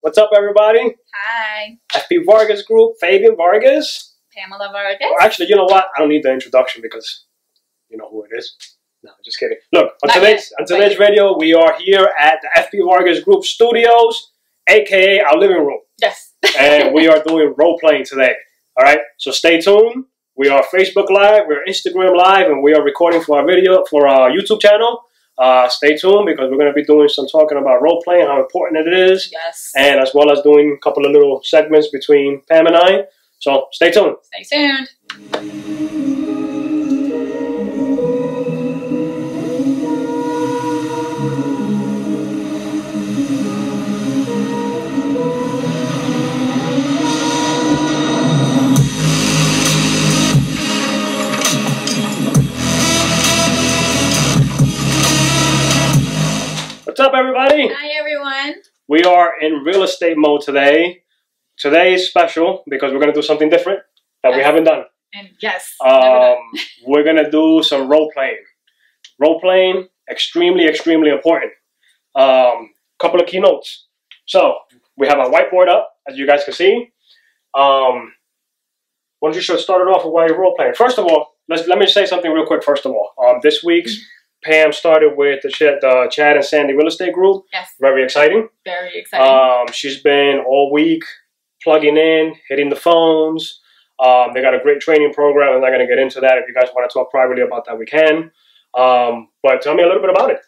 What's up, everybody? Hi. FP Vargas Group, Fabian Vargas. Pamela Vargas. Well, actually, you know what? I don't need the introduction because you know who it is. No, just kidding. Look, on today's video, we are here at the FP Vargas Group Studios, aka our living room. Yes. And we are doing role playing today. All right, so stay tuned. We are Facebook Live, we're Instagram Live, and we are recording for our video for our YouTube channel. Stay tuned because we're going to be doing some talking about role playing, how important it is. Yes. And as well as doing a couple of little segments between Pam and I. So stay tuned. Stay tuned. What's up, everybody? Hi, everyone. We are in real estate mode today. Today is special because we're going to do something different that we haven't done. And yes, never done. We're going to do some role playing. Role playing, extremely, extremely important. Couple of keynotes. So we have our whiteboard up, as you guys can see. Why don't you start it off with why you're role playing? First of all, let me say something real quick. First of all, this week's Pam started with the Chad and Sandy Real Estate Group. Yes. Very exciting. Very exciting. She's been all week plugging in, hitting the phones. They got a great training program. I'm not going to get into that. If you guys want to talk privately about that, we can. But tell me a little bit about it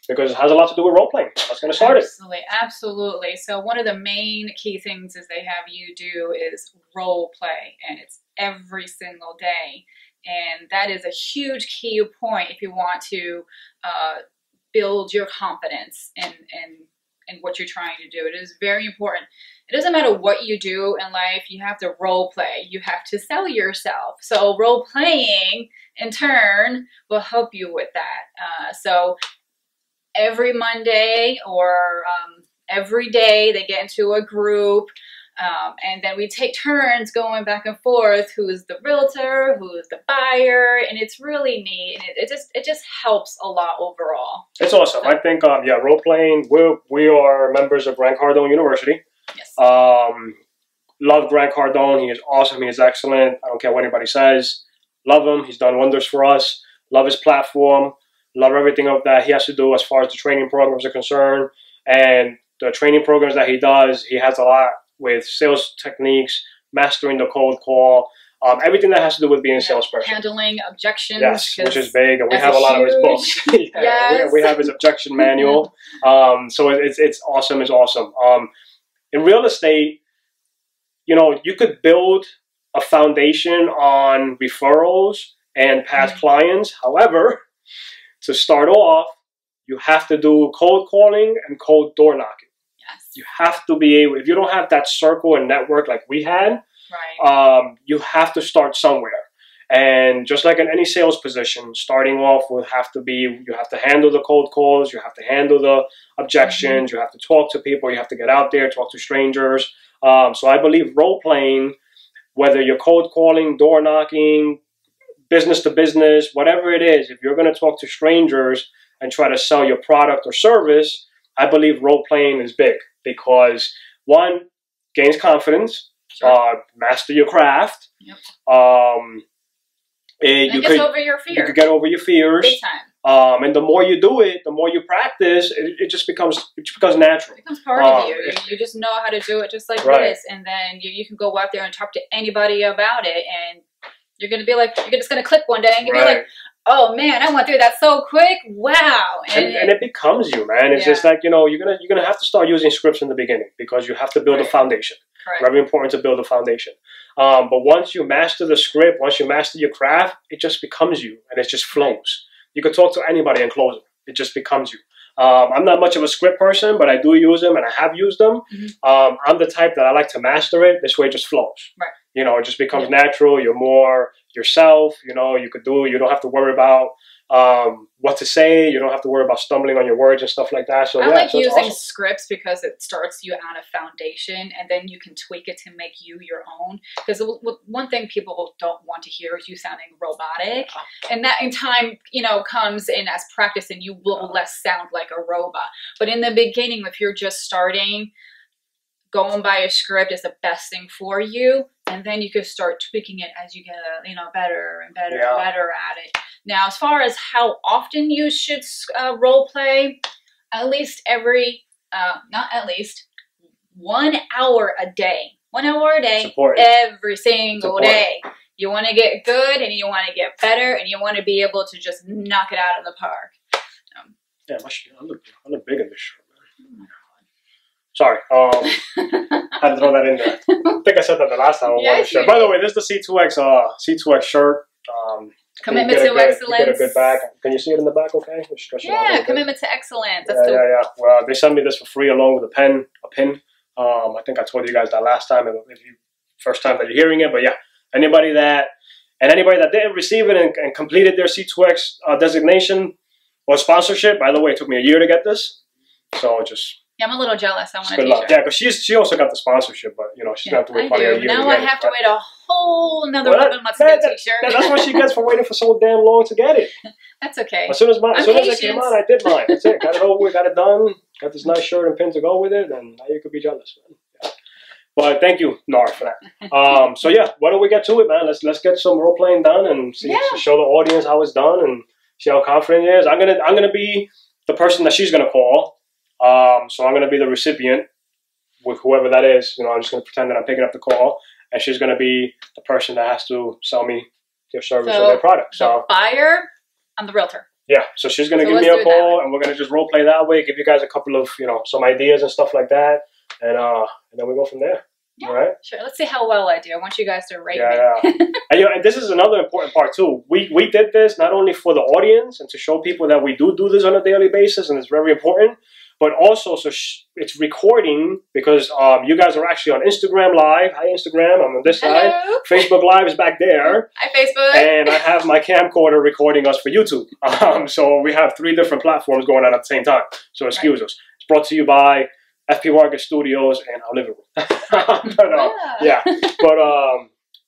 because it has a lot to do with role playing. Let's get started. Absolutely, absolutely. So one of the main key things is they have you do is role play, and it's every single day. And that is a huge key point if you want to build your confidence in what you're trying to do. It is very important. It doesn't matter what you do in life, you have to role play. You have to sell yourself. So role playing, in turn, will help you with that. So every Monday or every day, they get into a group. And then we take turns going back and forth. Who is the realtor? Who is the buyer? And it's really neat. And it just helps a lot overall. It's awesome. So, I think yeah, role playing. We are members of Grant Cardone University. Yes. Love Grant Cardone. He is awesome. He is excellent. I don't care what anybody says. Love him. He's done wonders for us. Love his platform. Love everything of that he has to do as far as the training programs are concerned. And the training programs that he does, he has a lot with sales techniques, mastering the cold call, everything that has to do with being a salesperson. Handling objections. Yes, which is big, and we have a lot of his books. Yeah, yes. we have his objection manual. So it's awesome. It's awesome. In real estate, you know, you could build a foundation on referrals and past clients. However, to start off, you have to do cold calling and cold door knocking. You have to be able, if you don't have that circle and network like we had, right. You have to start somewhere. And just like in any sales position, starting off will have to be, you have to handle the cold calls, you have to handle the objections, you have to talk to people, you have to get out there, talk to strangers. So I believe role playing, whether you're cold calling, door knocking, business to business, whatever it is, if you're going to talk to strangers and try to sell your product or service, I believe role playing is big because one, gains confidence, master your craft. Yep. You could over your fear. You could get over your fears. Big time. And the more you do it, the more you practice, it just becomes natural. It becomes part of you. You just know how to do it just like this, and then you can go out there and talk to anybody about it, and you're gonna be like, you're just gonna click one day and you're be like, oh man, I went through that so quick. Wow. And it becomes you, man. It's just like, you know, you're gonna have to start using scripts in the beginning because you have to build a foundation. Correct. Very important to build a foundation. But once you master the script, once you master your craft, it just becomes you and it just flows. You can talk to anybody and close them. It just becomes you. I'm not much of a script person, but I do use them and I have used them. I'm the type that I like to master it. This way it just flows. Right. You know, it just becomes natural. You're more yourself. You know, you don't have to worry about what to say. You don't have to worry about stumbling on your words and stuff like that. So I like using scripts because it starts you on a foundation, and then you can tweak it to make you your own. Because one thing people don't want to hear is you sounding robotic, and that in time, you know, comes in as practice, and you will less sound like a robot. But in the beginning, if you're just starting, going by a script is the best thing for you, and then you can start tweaking it as you get, better and better and better at it. Now, as far as how often you should role play, at least not at least, 1 hour a day. 1 hour a day, every single day. You want to get good, and you want to get better, and you want to be able to just knock it out of the park. Yeah, I look big in this shirt, man. Sorry, had to throw that in there. I think I said that the last time I wore the shirt. By the way, this is the C2X shirt. Commitment to excellence. You get a good back. Can you see it in the back? Okay. Yeah, commitment to excellence. That's yeah. Well, they sent me this for free along with a pin. I think I told you guys that last time. If you first time that you're hearing it, but yeah, anybody that didn't receive it and completed their C2X designation or sponsorship. By the way, it took me a year to get this, so just. Yeah, I'm a little jealous. I want a t-shirt. Yeah, because she also got the sponsorship, but she's got to wait probably a year. Now I have to wait a whole another 11 months to get a t-shirt. That's what she gets for waiting for so damn long to get it. That's okay. As soon as it came out, I did mine. That's it. Got it over, got it done. Got this nice shirt and pin to go with it, and now you could be jealous, man. Yeah. But thank you, Nar, for that. So yeah, why don't we get to it, man? Let's get some role playing done and show the audience how it's done and see how confident he is. I'm gonna be the person that she's gonna call. So I'm going to be the recipient with whoever that is. I'm just going to pretend that I'm picking up the call, and she's going to be the person that has to sell me their service or their product. So the buyer, I'm the realtor. Yeah, so she's going to give me a call, and we're going to just role play that way, give you guys a couple of, some ideas and stuff like that, and then we go from there. Yeah, all right? Sure. Let's see how well I do. I want you guys to rate me. And this is another important part too. We did this not only for the audience and to show people that we do this on a daily basis, and it's very important. But also, so it's recording because you guys are actually on Instagram Live. Hi, Instagram. I'm on this side. Facebook Live is back there. Hi, Facebook. And I have my camcorder recording us for YouTube. So we have 3 different platforms going on at the same time. So excuse us. It's brought to you by FP Vargas Studios and our living room.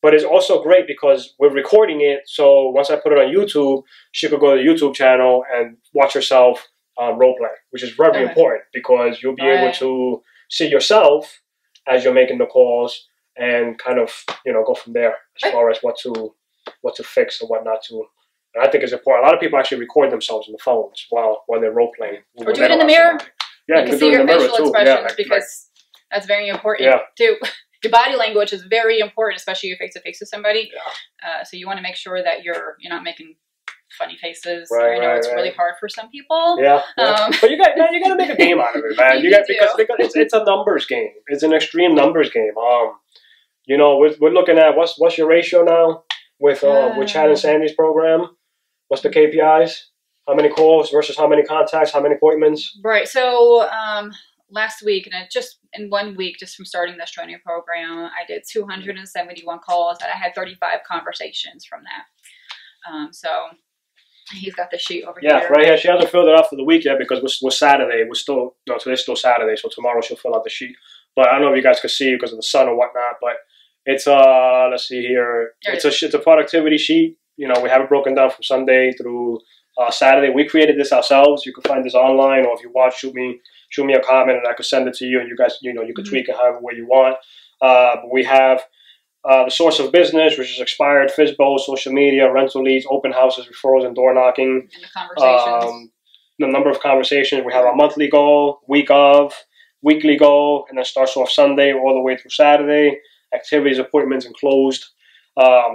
But it's also great because we're recording it. So once I put it on YouTube, she could go to the YouTube channel and watch herself role play, which is very important because you'll be able to see yourself as you're making the calls and kind of go from there as far as what to fix and what not to. And I think it's important. A lot of people actually record themselves on the phones while they're role playing. Or do it in the mirror. Yeah, you can see your facial expressions because that's very important too. Your body language is very important, especially you're face to face with somebody. Yeah. So you want to make sure that you're not making funny faces. I know it's really hard for some people. Yeah. But you got to make a game out of it, man. Because it's a numbers game. It's an extreme numbers game. We're looking at what's your ratio now with Chad and Sandy's program? What's the KPIs? How many calls versus how many contacts? How many appointments? Right. So last week, and just in 1 week, just from starting this training program, I did 271 calls, and I had 35 conversations from that. So he's got the sheet over here. Yeah, right here. She hasn't filled it out for the week yet because we're Saturday. Today's still Saturday, so tomorrow she'll fill out the sheet. But I don't know if you guys can see because of the sun or whatnot. But it's let's see here. It's a productivity sheet. We have it broken down from Sunday through Saturday. We created this ourselves. You can find this online, or if you want, shoot me a comment, and I could send it to you. And you guys, you could tweak it however way you want. We have. The source of business, which is expired, FISBO, social media, rental leads, open houses, referrals, and door knocking. And the conversations. The number of conversations. We have our monthly goal, week of, weekly goal, and then starts off Sunday all the way through Saturday. Activities, appointments, and closed.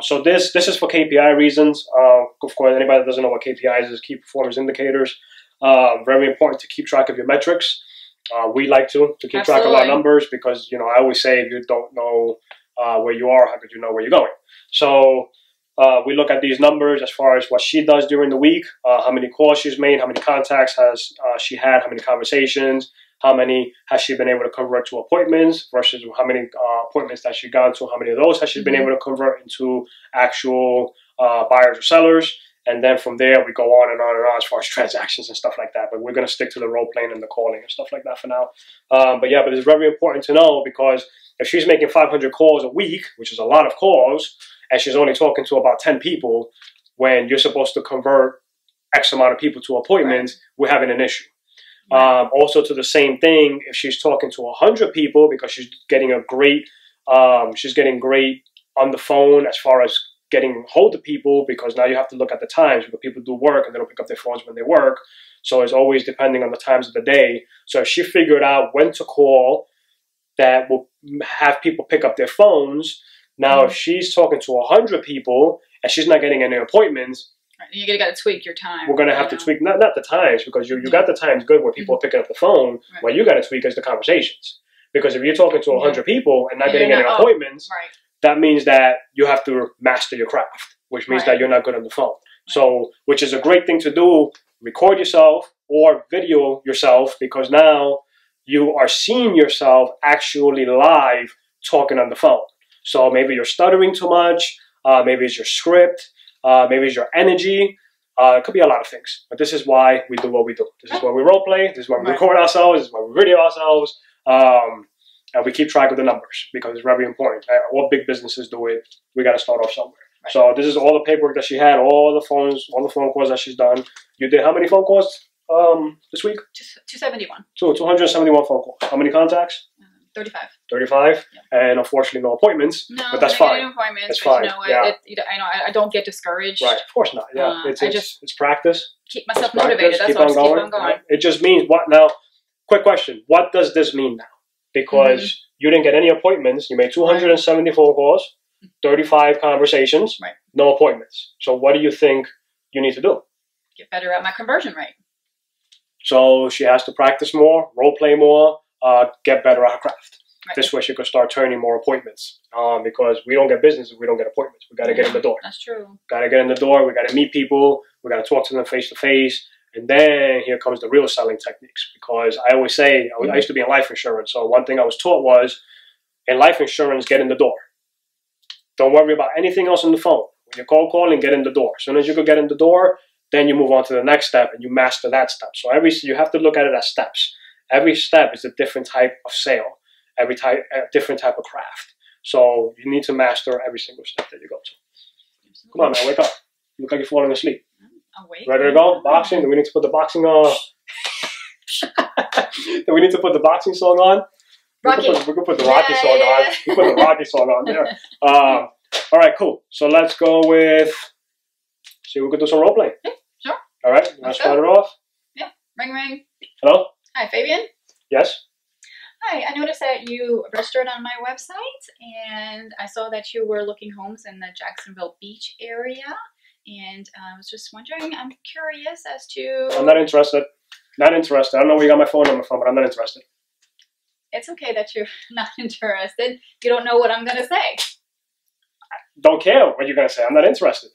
So this is for KPI reasons. Of course, anybody that doesn't know what KPIs is, key performance indicators. Very important to keep track of your metrics. We like to keep track of our numbers because, I always say if you don't know where you are, how could you know where you're going? So we look at these numbers as far as what she does during the week, how many calls she's made, how many contacts has she had, how many conversations, how many has she been able to convert to appointments versus how many appointments that she gone to, how many of those has she been able to convert into actual buyers or sellers. And then from there, we go on and on and on as far as transactions and stuff like that. But we're going to stick to the role playing and the calling and stuff like that for now. But it's very important to know because if she's making 500 calls a week, which is a lot of calls, and she's only talking to about 10 people, when you're supposed to convert X amount of people to appointments, we're having an issue. Also to the same thing, if she's talking to 100 people, because she's getting great on the phone as far as getting hold of people, because now you have to look at the times, because people do work and they don't pick up their phones when they work. So it's always depending on the times of the day. So if she figured out when to call that will have people pick up their phones, now if she's talking to 100 people and she's not getting any appointments, you got to tweak your time. We're going to have to tweak, not the times, because you got the times good where people are picking up the phone. Right. What you got to tweak is the conversations. Because if you're talking to 100 people and not getting any appointments, that means that you have to master your craft, which means that you're not good on the phone. So, which is a great thing to do, record yourself or video yourself, because now you are seeing yourself actually live talking on the phone. So maybe you're stuttering too much, maybe it's your script, maybe it's your energy. It could be a lot of things, but this is why we do what we do. This is why we role play. This is why we record ourselves. This is why we video ourselves. And we keep track of the numbers, because it's very important. All big businesses do it. We got to start off somewhere. Right. So this is all the paperwork that she had, all the phone calls that she's done. You did how many phone calls this week? 271. 271 phone calls. How many contacts? 35. 35, and unfortunately no appointments. No, but that's fine. No appointments. That's fine. You know, I don't get discouraged. Right, of course not. Yeah, it's practice. Keep myself motivated. That's why I just keep on going. Right? It just means what now? Quick question: what does this mean now? Because you didn't get any appointments. You made 270 phone calls, 35 conversations, no appointments. So what do you think you need to do? Get better at my conversion rate. So she has to practice more, role play more. Get better at her craft. This way she could start turning more appointments. Because we don't get business if we don't get appointments. We got to get in the door. That's true. Got to get in the door. We got to meet people. We got to talk to them face to face. And then here comes the real selling techniques. Because I always say, I used to be in life insurance. So one thing I was taught was, in life insurance, get in the door. Don't worry about anything else on the phone. When you call and get in the door. As soon as you could get in the door, then you move on to the next step and you master that step. So you have to look at it as steps. Every step is a different type of sale, a different type of craft. So you need to master every single step that you go to. Come on, man, wake up. You look like you're falling asleep. Awake. Ready to go? Boxing? Do we need to put the boxing on? Do we need to put the boxing song on? Rocky. We can put the Rocky song on. We can put the Rocky song on there. All right, cool. So let's go with, see if we can do some role play. Yeah, sure. All right, let's start it off. Yeah, ring ring. Hello? Hi, Fabian? Yes? Hi, I noticed that you registered on my website, and I saw that you were looking homes in the Jacksonville Beach area, and I was just wondering, I'm curious as to... I'm not interested. Not interested. I don't know where you got my phone number from, but I'm not interested. It's okay that you're not interested. You don't know what I'm going to say. Don't care what you're going to say. I'm not interested.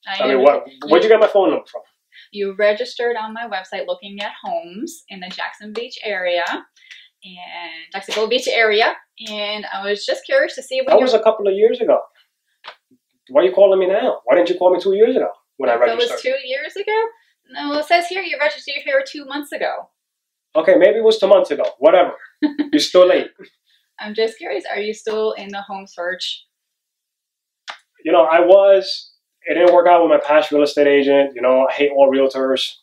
I mean, where'd you get my phone number from? You registered on my website looking at homes in the Jacksonville Beach area, and I was just curious to see what that was a couple of years ago. Why are you calling me now? Why didn't you call me 2 years ago when I registered? That was 2 years ago? No, it says here you registered here 2 months ago. Okay, maybe it was 2 months ago. Whatever. You're still late. I'm just curious. Are you still in the home search? You know, I was. It didn't work out with my past real estate agent. You know, I hate all realtors.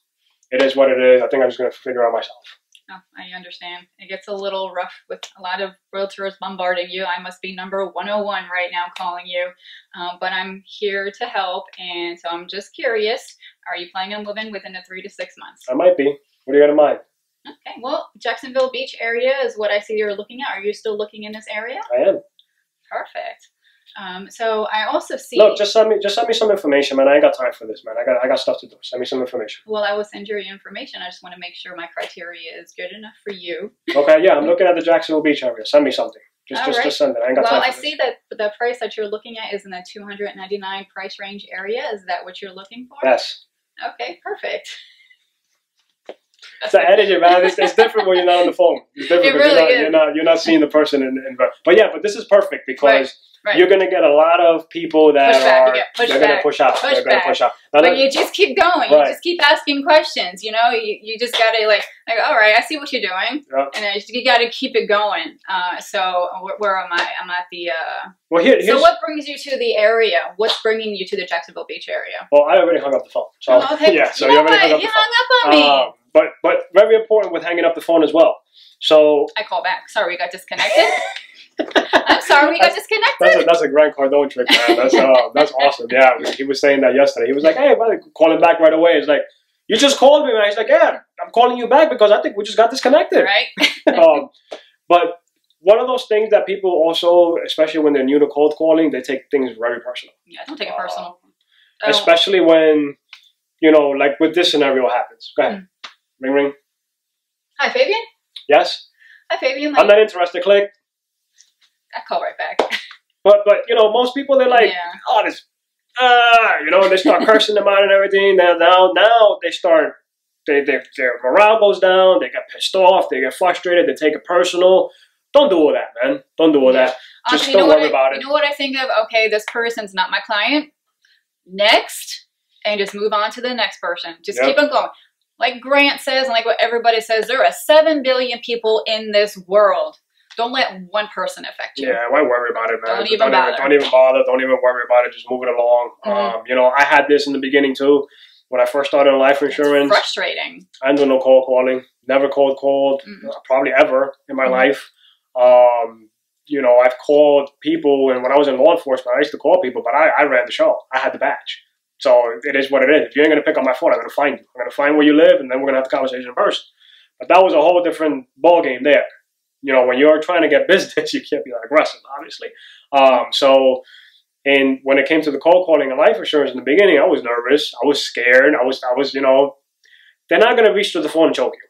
It is what it is. I think I'm just going to figure it out myself. Oh, I understand. It gets a little rough with a lot of realtors bombarding you. I must be number 101 right now calling you. But I'm here to help, and so I'm just curious. Are you planning on moving within the 3 to 6 months? I might be. What do you got in mind? Okay, well, Jacksonville Beach area is what I see you're looking at. Are you still looking in this area? I am. Perfect. So I also see. Look, just send me some information, man. I ain't got time for this, man. I got stuff to do. Send me some information. Well, I will send you your information. I just want to make sure my criteria is good enough for you. Okay, yeah, I'm looking at the Jacksonville Beach area. Send me something. Just send it. I ain't got time for this. Well, I see that the price that you're looking at is in the $299 price range area. Is that what you're looking for? Yes. Okay, perfect. It's the energy, man. It's different when you're not on the phone. It's different. It really is. You're not seeing the person but this is perfect because Right. you're going to get a lot of people that they're going to push out. They're going to push out. Now, but you just keep going. Right. You just keep asking questions. You know, you just got to like, all right, I see what you're doing. Yep. And you got to keep it going. So where am I? I'm at the... Well, so what brings you to the area? What's bringing you to the Jacksonville Beach area? Well, I already hung up the phone. So, okay. Yeah, so you already hung up the phone. You hung up on me. But very important with hanging up the phone as well. So I call back. Sorry, we got disconnected. I'm sorry, we got disconnected. That's a Grant Cardone trick, man. That's awesome. Yeah, he was saying that yesterday. He was like, "Hey, buddy, call him back right away." He's like, "You just called me, man." He's like, "Yeah, I'm calling you back because I think we just got disconnected." Right. But one of those things that people also, especially when they're new to cold calling, they take things very personal. Yeah, don't take it personal. Especially when, like with this scenario happens. Go ahead. Ring, ring. Hi, Fabian. Yes. Hi, Fabian. I'm not interested. Click. I call right back. But most people, they're like, oh, this, they start cursing them out and everything. Now they start, their morale goes down. They get pissed off. They get frustrated. They take it personal. Don't do all that, man. Don't do all that. Just don't worry about it. You know what I think of? Okay, this person's not my client. Next, and just move on to the next person. Just keep on going. Like Grant says, and like what everybody says, there are 7 billion people in this world. Don't let one person affect you. Yeah, why worry about it, man? Don't even bother. Don't even bother. Don't even worry about it. Just move it along. I had this in the beginning too. When I first started in life insurance. It's frustrating. I didn't do no cold calling. Never cold called. Probably ever in my life. I've called people, and when I was in law enforcement, I used to call people, but I ran the show. I had the badge. So it is what it is. If you ain't going to pick up my phone, I'm going to find you. I'm going to find where you live, and then we're going to have the conversation in person. But that was a whole different ballgame there. When you're trying to get business, you can't be that aggressive, obviously. And when it came to the cold calling and life insurance in the beginning, I was nervous. I was scared. I was, they're not going to reach to the phone and choke you.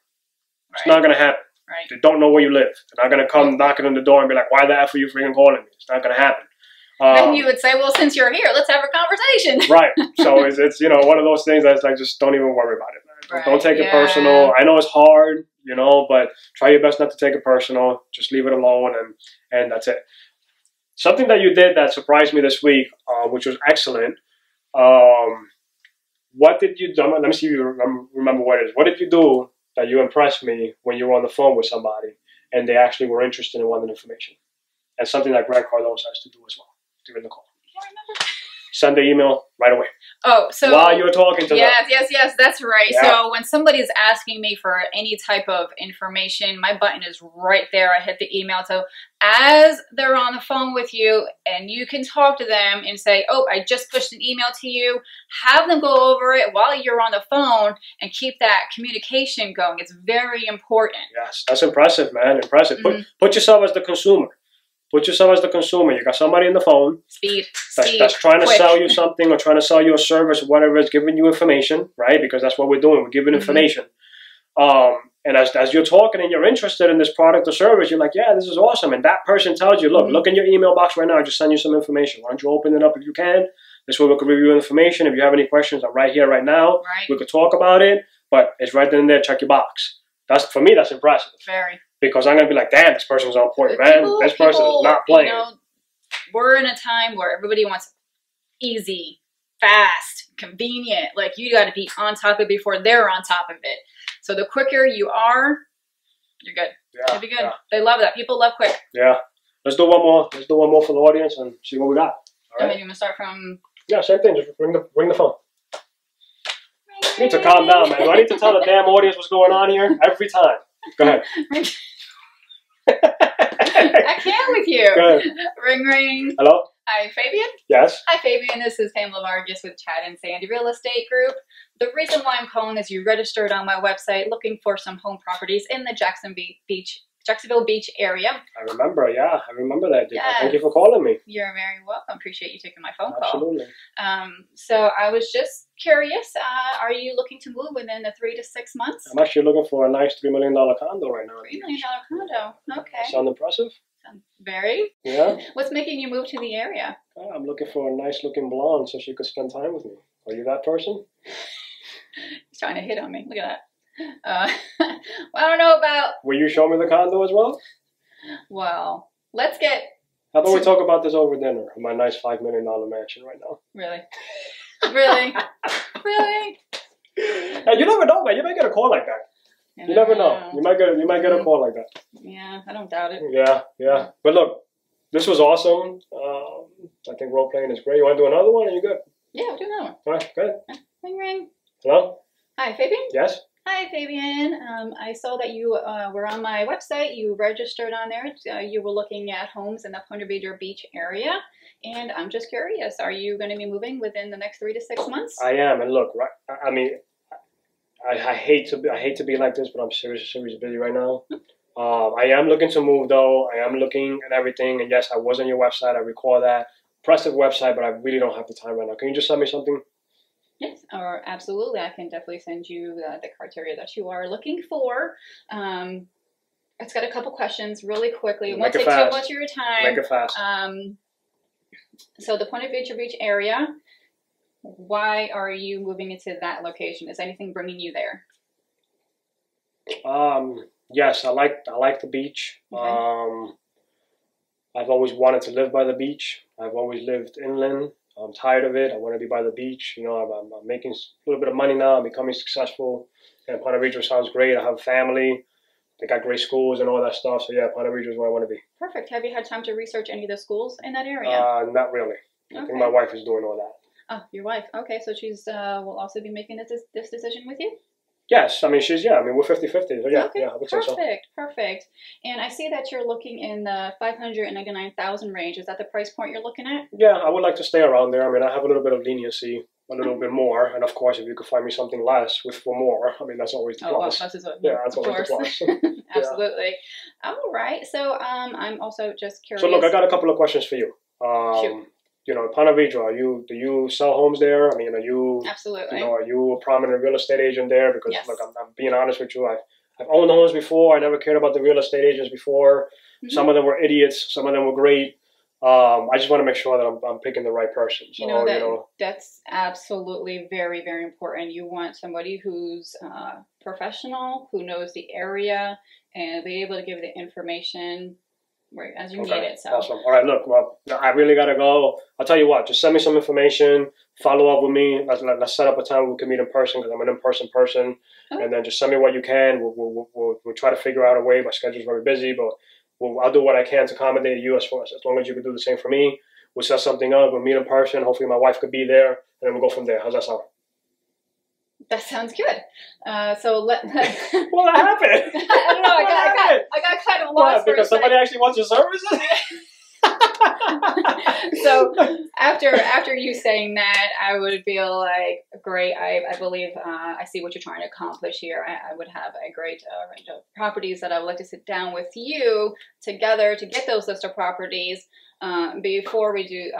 It's not going to happen. Right. They don't know where you live. They're not going to come knocking on the door and be like, why the F are you freaking calling me? It's not going to happen. Then you would say, well, since you're here, let's have a conversation. Right. So it's one of those things that's like, just don't even worry about it, man. Right. Don't take it personal. I know it's hard, but try your best not to take it personal. Just leave it alone, and that's it. Something that you did that surprised me this week, which was excellent. What did you do? Let me see if you remember what it is. What did you do that you impressed me when you were on the phone with somebody and they actually were interested in wanting information? And something that Grant Cardone has to do as well during the call. I can't remember. Send the email right away. Oh, so while you're talking to them. Yes, that's right. Yeah. So when somebody's asking me for any type of information, my button is right there. I hit the email. So as they're on the phone with you and you can talk to them and say, oh, I just pushed an email to you, have them go over it while you're on the phone and keep that communication going. It's very important. Yes, that's impressive, man. Impressive. Put yourself as the consumer. Put yourself as the consumer. You got somebody in the phone that's trying to sell you something or trying to sell you a service or whatever, is giving you information, right? Because that's what we're doing. We're giving information. And as you're talking and you're interested in this product or service, you're like, yeah, this is awesome. And that person tells you, look in your email box right now. I just send you some information. Why don't you open it up if you can? This way we can review information. If you have any questions, I'm right here, right now. Right. We could talk about it, but it's right then and there. Check your box. For me, that's impressive. Very. Because I'm going to be like, damn, this person's on point, man. This person is not playing. We're in a time where everybody wants easy, fast, convenient. Like, you got to be on top of it before they're on top of it. So the quicker you are, you're good. Yeah, you'll be good. Yeah. They love that. People love quick. Yeah. Let's do one more. Let's do one more for the audience and see what we got. All right. You want to start from... Yeah, same thing. Just ring the phone. You need to calm down, man. Do I need to tell the damn audience what's going on here? Every time. Go ahead. I can with you. Go ahead. Ring, ring. Hello? Hi, Fabian. Yes? Hi, Fabian. This is Pamela Vargas with Chad and Sandy Real Estate Group. The reason why I'm calling is you registered on my website looking for some home properties in the Jacksonville Beach area. I remember, yeah. I remember that. Yes. Thank you for calling me. You're very welcome. Appreciate you taking my phone call. Absolutely. So I was just curious, are you looking to move within the 3 to 6 months? I'm actually looking for a nice $3 million condo right now. $3 million condo. Okay. Sound impressive? Very. Yeah. What's making you move to the area? I'm looking for a nice looking blonde so she could spend time with me. Are you that person? He's trying to hit on me. Look at that. Well, I don't know about... Will you show me the condo as well? Well, let's get How about we talk about this over dinner in my nice $5 million mansion right now? Really? Really? Really? Hey, you never know, man. You might get a call like that. You never know. You might get a call like that. Yeah, I don't doubt it. Yeah. But look, this was awesome. I think role playing is great. You want to do another one? Are you good? Yeah, we'll do another one. All right, good. Ring, ring. Hello? Hi, Fabian? Yes? Hi, Fabian. I saw that you were on my website. You registered on there. You were looking at homes in the Ponte Vedra Beach area. And I'm just curious, are you going to be moving within the next 3 to 6 months? I am. And look, right, I mean, I hate to be like this, but I'm seriously busy right now. I am looking to move, though. I am looking at everything. And yes, I was on your website. I recall that. Impressive website, but I really don't have the time right now. Can you just send me something? Yes, or absolutely. I can definitely send you the criteria that you are looking for. It's got a couple questions really quickly. It won't take too much of your time. Make it fast. So the Ponte Vedra Beach area, why are you moving into that location? Is anything bringing you there? Yes, I like the beach. Okay. I've always wanted to live by the beach. I've always lived inland. I'm tired of it. I want to be by the beach. You know, I'm making a little bit of money now. I'm becoming successful. And Ponte Vedra sounds great. I have a family. They got great schools and all that stuff. So yeah, Ponte Vedra is where I want to be. Perfect. Have you had time to research any of the schools in that area? Not really. I think my wife is doing all that. Oh, your wife. Okay, so she's will also be making this decision with you? Yes, I mean, we're 50-50. So yeah, okay. I would say so. Perfect. And I see that you're looking in the $599,000 range. Is that the price point you're looking at? Yeah, I would like to stay around there. I mean, I have a little bit of leniency, a little bit more. And of course, if you could find me something less for more, I mean, that's always the plus. Well, that's always the plus. Absolutely. All right. So I'm also just curious. So look, I got a couple of questions for you. Shoot. You know, Ponte Vedra, do you sell homes there? I mean, are you absolutely? You know, are you a prominent real estate agent there? Because yes. Look, I'm being honest with you. I've owned homes before. I never cared about the real estate agents before. Mm-hmm. Some of them were idiots. Some of them were great. I just want to make sure that I'm picking the right person. So, that's absolutely very, very important. You want somebody who's professional, who knows the area, and be able to give the information right as you need it. So awesome. All right, look, well, I really gotta go. I'll tell you what. Just send me some information. Follow up with me. Let's set up a time we can meet in person because I'm an in-person person. Okay. And then just send me what you can. We'll try to figure out a way. My schedule's very busy, but I'll do what I can to accommodate you as long as you can do the same for me. We'll set something up. We'll meet in person. Hopefully, my wife could be there, and then we'll go from there. How's that sound? That sounds good. So let. Well, that happened. I don't know. I got kind of lost because somebody actually wants your services. So after you saying that, I would feel like great. I believe I see what you're trying to accomplish here. I would have a great range of properties that I would like to sit down with you together to get those list of properties. Before we do.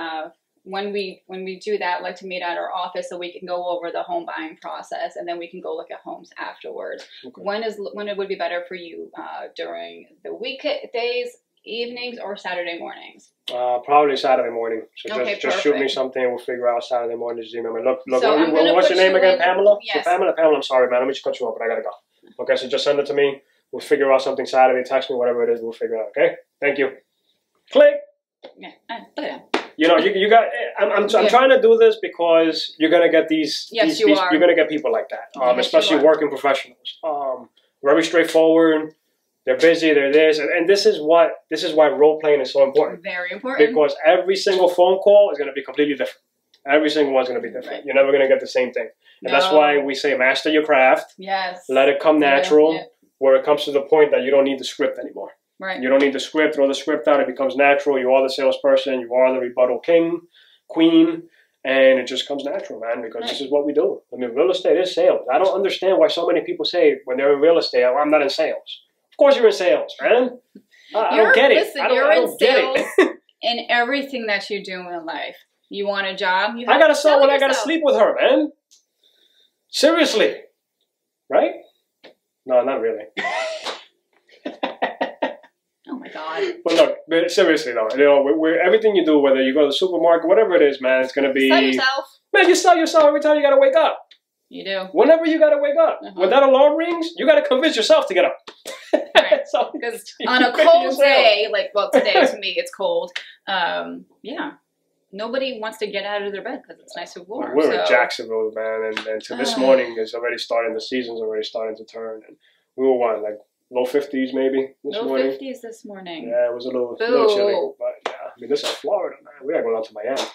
When we do that, I'd like to meet at our office so we can go over the home buying process, and then we can go look at homes afterwards. Okay. When it would be better for you, during the weekdays, evenings, or Saturday mornings? Probably Saturday morning. So just shoot me something, and we'll figure out Saturday morning. Just email me. Look. So what's your name again? Pamela. Yes. So Pamela. I'm sorry, man. Let me just cut you off, but I gotta go. Okay, so just send it to me. We'll figure out something Saturday. Text me, whatever it is. We'll figure it out. Okay. Thank you. Click. Yeah. Look at that. You know, you got. I'm trying to do this because you're gonna get these. Yes, you're gonna get people like that, especially working professionals. Very straightforward. They're busy. They're this, and this is why role playing is so important. Very important. Because every single phone call is gonna be completely different. Every single one's gonna be different. Right. You're never gonna get the same thing, and that's why we say master your craft. Yes. Let it come natural. Yeah. Where it comes to the point that you don't need the script anymore. Right. You don't need the script, throw the script out, it becomes natural. You are the salesperson, you are the rebuttal king, queen, and it just comes natural, man, because this is what we do. I mean, real estate is sales. I don't understand why so many people say when they're in real estate, oh, I'm not in sales. Of course you're in sales, man. I don't get it. Listen, you're in sales in everything that you do in life. You want a job? You have I got to sell when I got to sleep with her, man. Seriously. Right? No, not really. God. But look, seriously though, everything you do, whether you go to the supermarket, whatever it is, man, it's gonna be. Sell yourself. Man, you sell yourself every time you gotta wake up. You do. Whenever you gotta wake up, when that alarm rings, you gotta convince yourself to get up. Right. So, because on a cold day, like, well, today to me it's cold. Yeah, nobody wants to get out of their bed because it's nice and warm. We're in Jacksonville, man, and so this morning is already starting. The season's already starting to turn, and we were like low 50s maybe this morning. Low 50s this morning. Yeah, it was a little chilly, but yeah, I mean this is Florida, man. We gotta go down to Miami.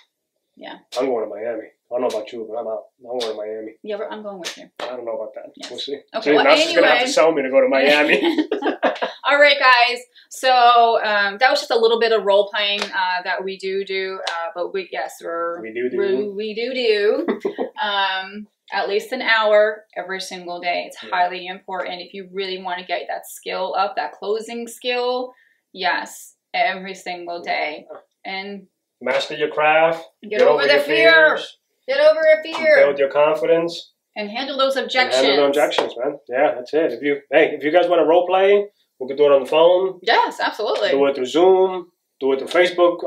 Yeah, I'm going to Miami. I don't know about you, but I'm out. I'm going to Miami. Yeah, I'm going with you. I don't know about that. Yes. We'll see. Okay, so well, now she's gonna have to sell me to go to Miami. All right, guys. So that was just a little bit of role playing that we do. But we do. At least an hour every single day. It's highly important if you really want to get that skill up, that closing skill. Yes, every single day. And master your craft. Get over the fear. Get over your fear. Build your confidence. And handle those objections. Handle the objections, man. Yeah, that's it. If you guys want to role play, we can do it on the phone. Yes, absolutely. Do it through Zoom. Do it through Facebook.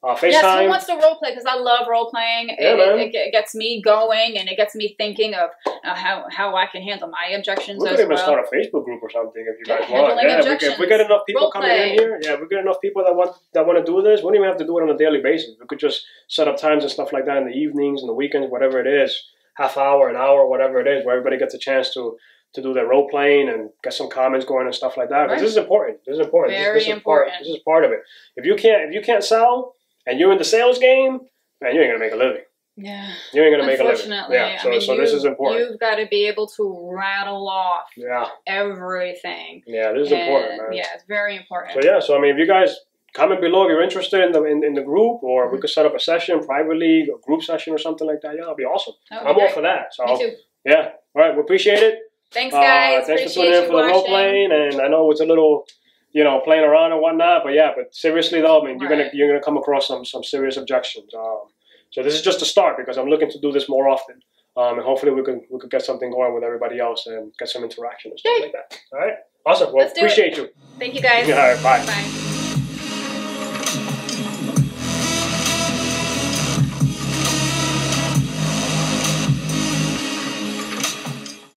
FaceTime. Yes, who wants to role play? Because I love role playing. Yeah, it gets me going, and it gets me thinking of how I can handle my objections. We could even start a Facebook group or something if you guys want. Yeah, if we get enough people coming in here, we get enough people that want to do this. We don't even have to do it on a daily basis. We could just set up times and stuff like that in the evenings and the weekends, whatever it is, half hour, an hour, whatever it is, where everybody gets a chance to do their role playing and get some comments going and stuff like that. Because this is important. This is important. Very important. This is part of it. If you can't sell and you're in the sales game, man, you ain't gonna make a living. Yeah. You ain't gonna make a living. Unfortunately, Yeah. So this is important. You've got to be able to rattle off everything. Yeah, this is important, man. Yeah, it's very important. So I mean, if you guys comment below if you're interested in the group, or we could set up a session privately, a group session or something like that. Yeah, that'd be awesome. I'm all for that. So me too. Yeah. All right, we appreciate it. Thanks, guys. Thanks for tuning in for the role playing, and I know it's a little, playing around and whatnot, but seriously though, I mean, you're gonna come across some serious objections. So this is just a start because I'm looking to do this more often, and hopefully we could get something going with everybody else and get some interaction and stuff like that. All right, awesome. Well, appreciate you. Thank you, guys. All right, bye. Bye.